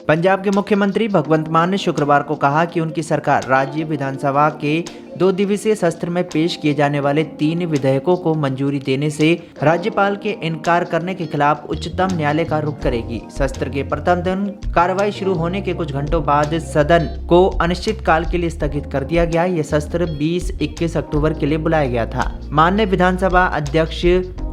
पंजाब के मुख्यमंत्री भगवंत मान ने शुक्रवार को कहा कि उनकी सरकार राज्य विधानसभा के 2 दिवसीय सत्र में पेश किए जाने वाले 3 विधेयकों को मंजूरी देने से राज्यपाल के इनकार करने के खिलाफ उच्चतम न्यायालय का रुख करेगी। सत्र के प्रथम दिन कार्रवाई शुरू होने के कुछ घंटों बाद सदन को अनिश्चित काल के लिए स्थगित कर दिया गया। यह सत्र 20-21 अक्टूबर के लिए बुलाया गया था। मान ने विधानसभा अध्यक्ष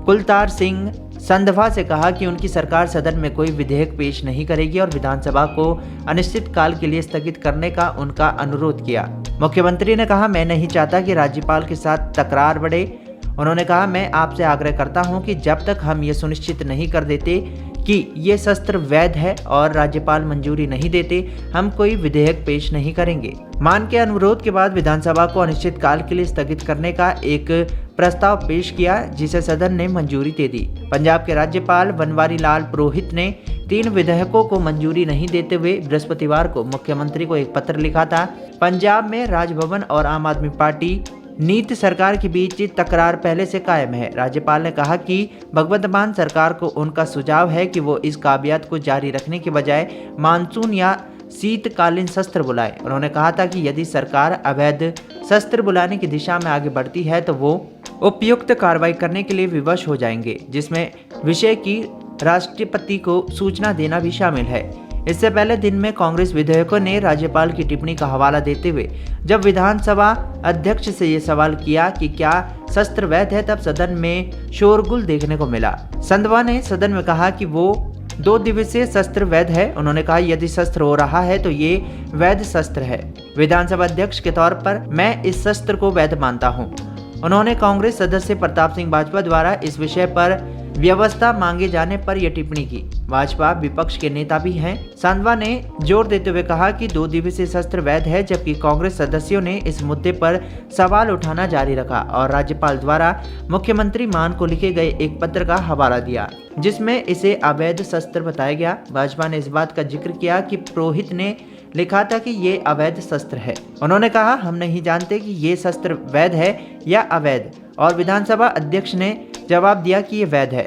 कुलतार सिंह संधवा से कहा कि उनकी सरकार सदन में कोई विधेयक पेश नहीं करेगी और विधानसभा को अनिश्चित काल के लिए स्थगित करने का उनका अनुरोध किया। मुख्यमंत्री ने कहा, मैं नहीं चाहता कि राज्यपाल के साथ तकरार बढ़े। उन्होंने कहा, मैं आपसे आग्रह करता हूं कि जब तक हम ये सुनिश्चित नहीं कर देते कि ये सत्र वैध है और राज्यपाल मंजूरी नहीं देते, हम कोई विधेयक पेश नहीं करेंगे। मान के अनुरोध के बाद विधानसभा को अनिश्चित काल के लिए स्थगित करने का एक प्रस्ताव पेश किया, जिसे सदन ने मंजूरी दे दी। पंजाब के राज्यपाल बनवारी लाल पुरोहित ने 3 विधेयकों को मंजूरी नहीं देते हुए बृहस्पतिवार को मुख्यमंत्री को एक पत्र लिखा था। पंजाब में राजभवन और आम आदमी पार्टी नीति सरकार के बीच तकरार पहले से कायम है। राज्यपाल ने कहा कि भगवंत मान सरकार को उनका सुझाव है कि वो इस काबियात को जारी रखने के बजाय मानसून या शीतकालीन सत्र बुलाए। उन्होंने कहा था कि यदि सरकार अवैध सत्र बुलाने की दिशा में आगे बढ़ती है तो वो उपयुक्त कार्रवाई करने के लिए विवश हो जाएंगे, जिसमें विषय की राष्ट्रपति को सूचना देना भी शामिल है। इससे पहले दिन में कांग्रेस विधायकों ने राज्यपाल की टिप्पणी का हवाला देते हुए जब विधानसभा अध्यक्ष से ये सवाल किया कि क्या सत्र वैध है, तब सदन में शोरगुल देखने को मिला। संधवा ने सदन में कहा कि वो 2 दिवसीय सत्र वैध है। उन्होंने कहा, यदि सत्र हो रहा है तो ये वैध सत्र है। विधानसभा अध्यक्ष के तौर पर मैं इस सत्र को वैध मानता हूँ। उन्होंने कांग्रेस सदस्य प्रताप सिंह बाजवा द्वारा इस विषय पर व्यवस्था मांगे जाने पर यह टिप्पणी की। भाजपा विपक्ष के नेता भी हैं। सांधवा ने जोर देते हुए कहा कि 2 दिवसीय सत्र वैध है, जबकि कांग्रेस सदस्यों ने इस मुद्दे पर सवाल उठाना जारी रखा और राज्यपाल द्वारा मुख्यमंत्री मान को लिखे गए एक पत्र का हवाला दिया, जिसमें इसे अवैध सत्र बताया गया। भाजपा ने इस बात का जिक्र किया कि पुरोहित ने लिखा था कि ये अवैध सत्र है। उन्होंने कहा, हम नहीं जानते कि ये सत्र वैध है या अवैध, और विधानसभा अध्यक्ष ने जवाब दिया कि ये वैध है।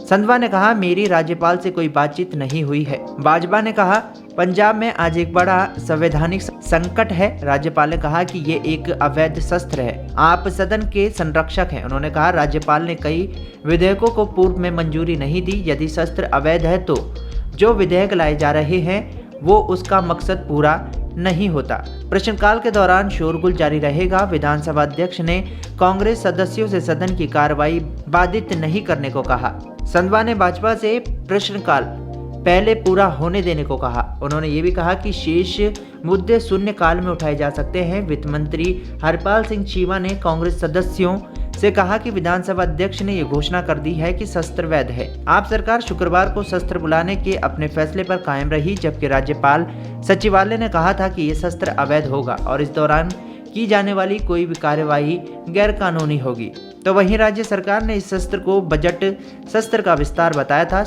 संधवा ने कहा, मेरी राज्यपाल से कोई बातचीत नहीं हुई है। भाजपा ने कहा, पंजाब में आज एक बड़ा संवैधानिक संकट है। राज्यपाल ने कहा कि ये एक अवैध सत्र है। आप सदन के संरक्षक हैं। उन्होंने कहा, राज्यपाल ने कई विधेयकों को पूर्व में मंजूरी नहीं दी। यदि सत्र अवैध है तो जो विधेयक लाए जा रहे हैं वो उसका मकसद पूरा नहीं होता। प्रश्नकाल के दौरान शोरगुल जारी रहेगा। विधानसभा अध्यक्ष ने कांग्रेस सदस्यों से सदन की कार्रवाई बाधित नहीं करने को कहा। संधवा ने भाजपा से प्रश्नकाल पहले पूरा होने देने को कहा। उन्होंने ये भी कहा कि शेष मुद्दे शून्य काल में उठाए जा सकते हैं। वित्त मंत्री हरपाल सिंह चीमा ने कांग्रेस सदस्यों से कहा कि विधानसभा अध्यक्ष ने ये घोषणा कर दी है कि सत्र वैध है। आप सरकार शुक्रवार को सत्र बुलाने के अपने फैसले पर कायम रही, जबकि राज्यपाल सचिवालय ने कहा था कि ये सत्र अवैध होगा और इस दौरान की जाने वाली कोई भी कार्यवाही गैर कानूनी होगी। तो वहीं राज्य सरकार ने इस सत्र को बजट सत्र का विस्तार बताया था।